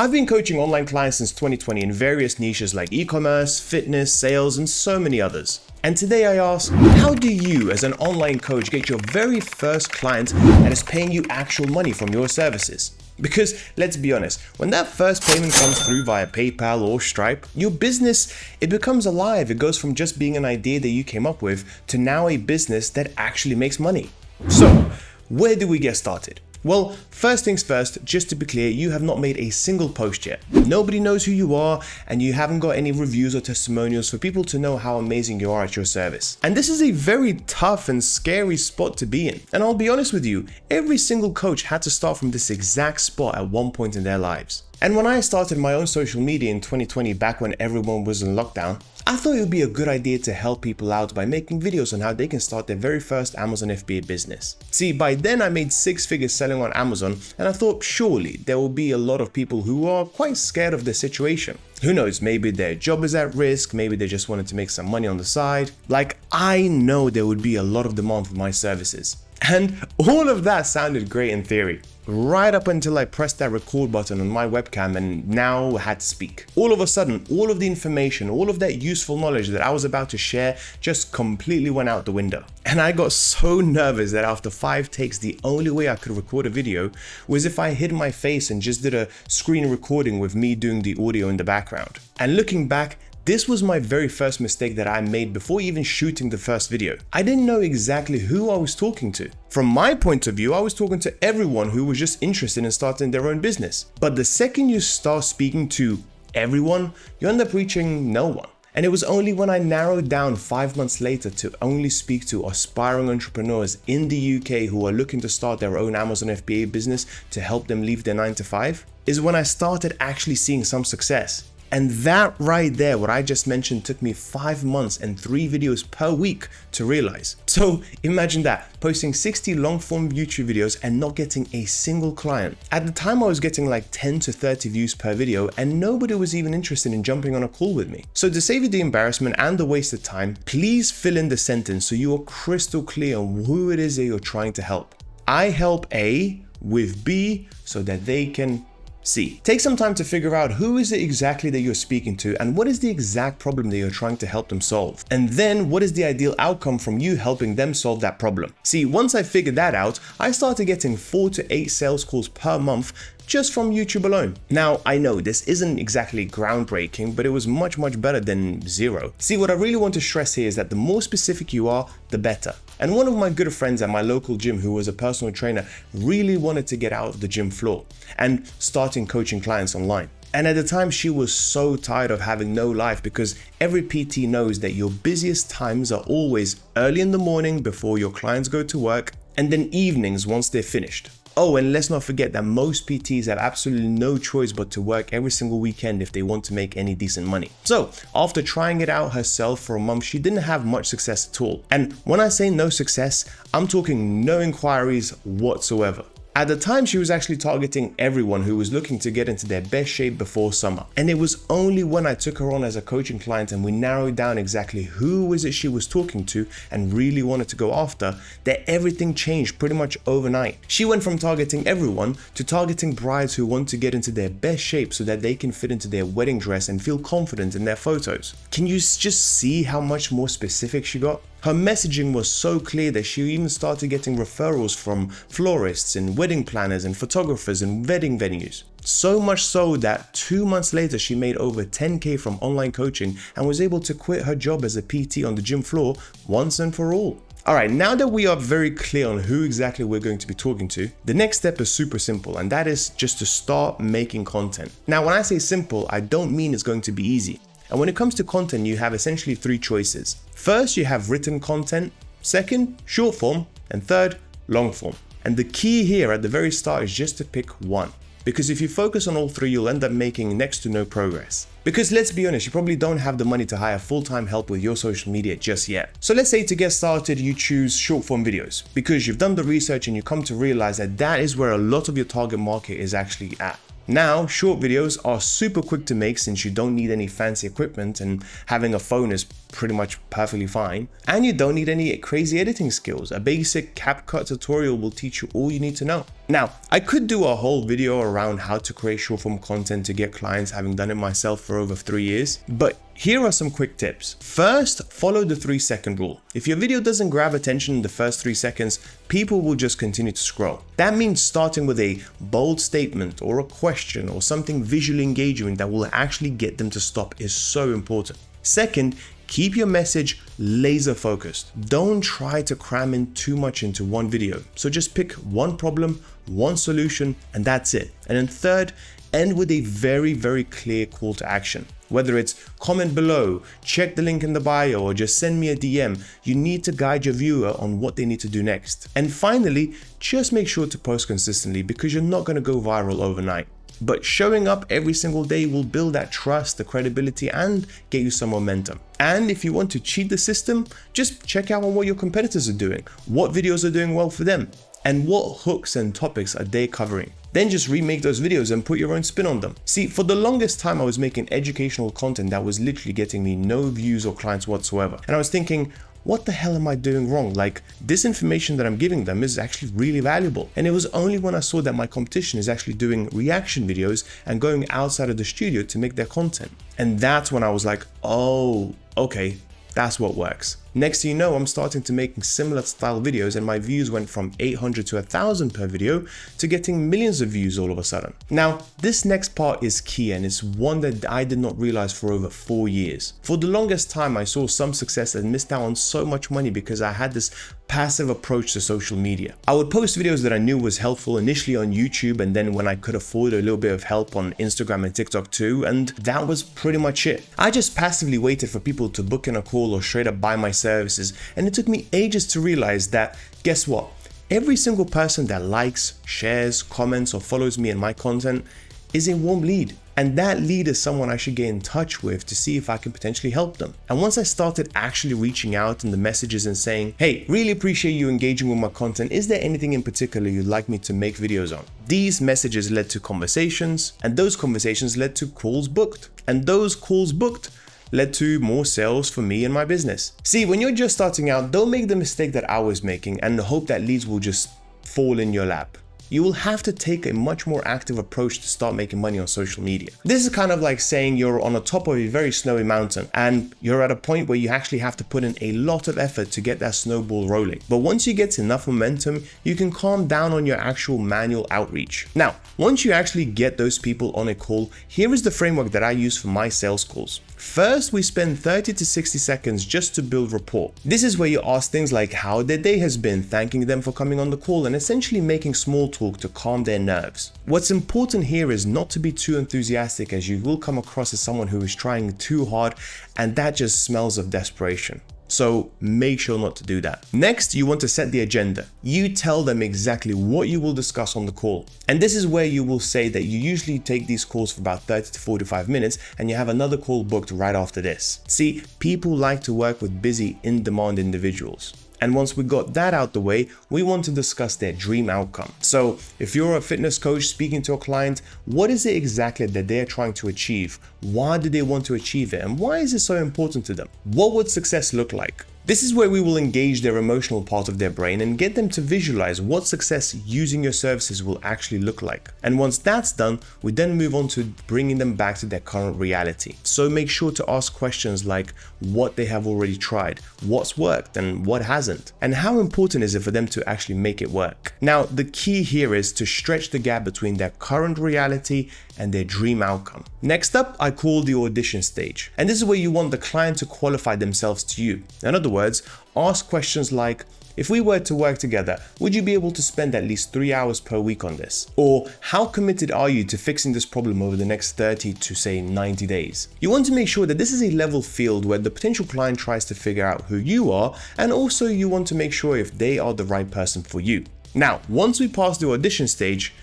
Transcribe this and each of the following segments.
I've been coaching online clients since 2020 in various niches like e-commerce, fitness, sales, and so many others. And today I ask, how do you as an online coach get your very first client that is paying you actual money from your services? Because let's be honest, when that first payment comes through via PayPal or Stripe, your business, it becomes alive. It goes from just being an idea that you came up with to now a business that actually makes money. So, where do we get started? Well, first things first, just to be clear, you have not made a single post yet. Nobody knows who you are, and you haven't got any reviews or testimonials for people to know how amazing you are at your service. And this is a very tough and scary spot to be in. And I'll be honest with you, every single coach had to start from this exact spot at one point in their lives. And when I started my own social media in 2020, back when everyone was in lockdown, I thought it would be a good idea to help people out by making videos on how they can start their very first Amazon FBA business. See, by then I made 6 figures selling on Amazon, and I thought surely there will be a lot of people who are quite scared of the situation. Who knows, maybe their job is at risk, maybe they just wanted to make some money on the side. Like, I know there would be a lot of demand for my services. And all of that sounded great in theory, right up until I pressed that record button on my webcam and now had to speak. All of a sudden, all of the information, all of that useful knowledge that I was about to share just completely went out the window. And I got so nervous that after 5 takes, the only way I could record a video was if I hid my face and just did a screen recording with me doing the audio in the background. And looking back, this was my very first mistake that I made before even shooting the first video. I didn't know exactly who I was talking to. From my point of view, I was talking to everyone who was just interested in starting their own business. But the second you start speaking to everyone, you end up reaching no one. And it was only when I narrowed down 5 months later to only speak to aspiring entrepreneurs in the UK who are looking to start their own Amazon FBA business to help them leave their 9 to 5, is when I started actually seeing some success. And that right there, what I just mentioned, took me 5 months and 3 videos per week to realize. So imagine that, posting 60 long form YouTube videos and not getting a single client. At the time I was getting like 10 to 30 views per video and nobody was even interested in jumping on a call with me. So to save you the embarrassment and the waste of time, please fill in the sentence so you are crystal clear on who it is that you're trying to help. I help A with B so that they can C. Take some time to figure out who is it exactly that you're speaking to and what is the exact problem that you're trying to help them solve. And then what is the ideal outcome from you helping them solve that problem. See, once I figured that out, I started getting 4 to 8 sales calls per month just from YouTube alone. Now, I know this isn't exactly groundbreaking, but it was much better than 0. See, what I really want to stress here is that the more specific you are, the better. And one of my good friends at my local gym, who was a personal trainer, really wanted to get out of the gym floor and starting coaching clients online. And at the time, she was so tired of having no life because every PT knows that your busiest times are always early in the morning before your clients go to work, and then evenings once they're finished. Oh, and let's not forget that most PTs have absolutely no choice but to work every single weekend if they want to make any decent money. So after trying it out herself for a month, she didn't have much success at all. And when I say no success, I'm talking no inquiries whatsoever. At the time, she was actually targeting everyone who was looking to get into their best shape before summer. And it was only when I took her on as a coaching client and we narrowed down exactly who was it she was talking to and really wanted to go after, that everything changed pretty much overnight. She went from targeting everyone to targeting brides who want to get into their best shape so that they can fit into their wedding dress and feel confident in their photos. Can you just see how much more specific she got? Her messaging was so clear that she even started getting referrals from florists and wedding planners and photographers and wedding venues. So much so that 2 months later, she made over 10K from online coaching and was able to quit her job as a PT on the gym floor once and for all. Alright, now that we are very clear on who exactly we're going to be talking to, the next step is super simple, and that is just to start making content. Now, when I say simple, I don't mean it's going to be easy. And when it comes to content, you have essentially 3 choices. First, you have written content. Second, short form. And third, long form. And the key here at the very start is just to pick one. Because if you focus on all 3, you'll end up making next to no progress. Because let's be honest, you probably don't have the money to hire full-time help with your social media just yet. So let's say to get started, you choose short form videos because you've done the research and you come to realize that that is where a lot of your target market is actually at. Now, short videos are super quick to make since you don't need any fancy equipment and having a phone is pretty much perfectly fine. And you don't need any crazy editing skills. A basic CapCut tutorial will teach you all you need to know. Now, I could do a whole video around how to create short form content to get clients, having done it myself for over 3 years, but here are some quick tips. First, follow the 3-second rule. If your video doesn't grab attention in the first 3 seconds, people will just continue to scroll. That means starting with a bold statement or a question or something visually engaging that will actually get them to stop is so important. Second, keep your message laser focused. Don't try to cram in too much into one video. So just pick one problem, one solution, and that's it. And then third, end with a very clear call to action. Whether it's comment below, check the link in the bio, or just send me a DM, you need to guide your viewer on what they need to do next. And finally, just make sure to post consistently because you're not going to go viral overnight. But showing up every single day will build that trust, the credibility, and get you some momentum. And if you want to cheat the system, just check out on what your competitors are doing, what videos are doing well for them, and what hooks and topics are they covering. Then just remake those videos and put your own spin on them. See, for the longest time, I was making educational content that was literally getting me no views or clients whatsoever. And I was thinking, what the hell am I doing wrong? Like, this information that I'm giving them is actually really valuable. And it was only when I saw that my competition is actually doing reaction videos and going outside of the studio to make their content. And that's when I was like, oh, okay, that's what works. Next thing you know, I'm starting to making similar style videos and my views went from 800 to 1,000 per video to getting millions of views all of a sudden. Now, this next part is key and it's one that I did not realize for over 4 years. For the longest time, I saw some success and missed out on so much money because I had this passive approach to social media. I would post videos that I knew was helpful initially on YouTube, and then when I could afford a little bit of help on Instagram and TikTok too, and that was pretty much it. I just passively waited for people to book in a call or straight up buy my services, and it took me ages to realize that, guess what? Every single person that likes, shares, comments, or follows me and my content is a warm lead. And that lead is someone I should get in touch with to see if I can potentially help them. And once I started actually reaching out in the messages and saying, hey, really appreciate you engaging with my content. Is there anything in particular you'd like me to make videos on? These messages led to conversations, and those conversations led to calls booked. And those calls booked led to more sales for me and my business. See, when you're just starting out, don't make the mistake that I was making and hope that leads will just fall in your lap. You will have to take a much more active approach to start making money on social media. This is kind of like saying you're on the top of a very snowy mountain and you're at a point where you actually have to put in a lot of effort to get that snowball rolling. But once you get enough momentum, you can calm down on your actual manual outreach. Now, once you actually get those people on a call, here is the framework that I use for my sales calls. First, we spend 30 to 60 seconds just to build rapport. This is where you ask things like how their day has been, thanking them for coming on the call, and essentially making small talk to calm their nerves. What's important here is not to be too enthusiastic, as you will come across as someone who is trying too hard, and that just smells of desperation. So make sure not to do that. Next, you want to set the agenda. You tell them exactly what you will discuss on the call. And this is where you will say that you usually take these calls for about 30 to 45 minutes and you have another call booked right after this. See, people like to work with busy, in-demand individuals. And once we got that out the way, we want to discuss their dream outcome. So if you're a fitness coach speaking to a client, what is it exactly that they're trying to achieve? Why do they want to achieve it? And why is it so important to them? What would success look like? This is where we will engage their emotional part of their brain and get them to visualize what success using your services will actually look like. And once that's done, we then move on to bringing them back to their current reality. So make sure to ask questions like what they have already tried, what's worked and what hasn't, and how important is it for them to actually make it work. Now, the key here is to stretch the gap between their current reality and their dream outcome. Next up, I call the audition stage. And this is where you want the client to qualify themselves to you. In other words, ask questions like, if we were to work together, would you be able to spend at least 3 hours per week on this? Or how committed are you to fixing this problem over the next 30 to say 90 days? You want to make sure that this is a level field where the potential client tries to figure out who you are, and also you want to make sure if they are the right person for you. Now, once we pass the audition stage,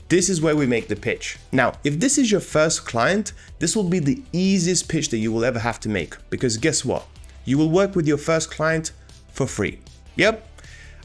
this is where we make the pitch. Now, if this is your first client, this will be the easiest pitch that you will ever have to make, because guess what? You will work with your first client for free. Yep,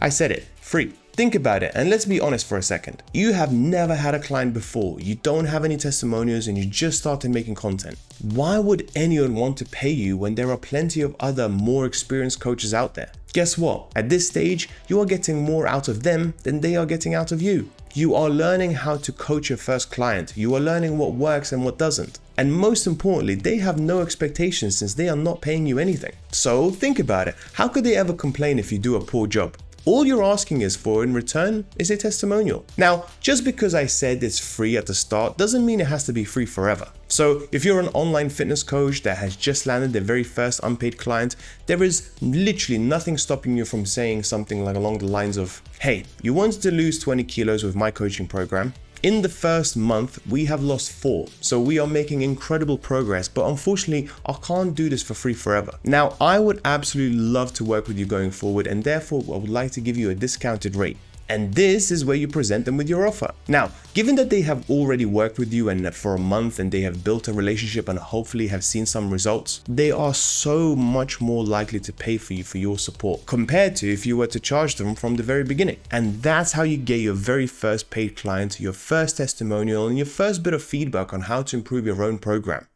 I said it, free. Think about it, and let's be honest for a second. You have never had a client before, you don't have any testimonials, and you just started making content. Why would anyone want to pay you when there are plenty of other more experienced coaches out there? Guess what? At this stage, you are getting more out of them than they are getting out of you. You are learning how to coach your first client. You are learning what works and what doesn't. And most importantly, they have no expectations since they are not paying you anything. So think about it. How could they ever complain if you do a poor job? All you're asking is for in return is a testimonial. Now, just because I said it's free at the start doesn't mean it has to be free forever. So if you're an online fitness coach that has just landed their very first unpaid client, there is literally nothing stopping you from saying something like along the lines of, hey, you wanted to lose 20 kilos with my coaching program. In the first month, we have lost 4, so we are making incredible progress, but unfortunately, I can't do this for free forever. Now, I would absolutely love to work with you going forward, and therefore I would like to give you a discounted rate. And this is where you present them with your offer. Now, given that they have already worked with you and for a month and they have built a relationship and hopefully have seen some results, they are so much more likely to pay for you for your support compared to if you were to charge them from the very beginning. And that's how you get your very first paid client, your first testimonial, and your first bit of feedback on how to improve your own program.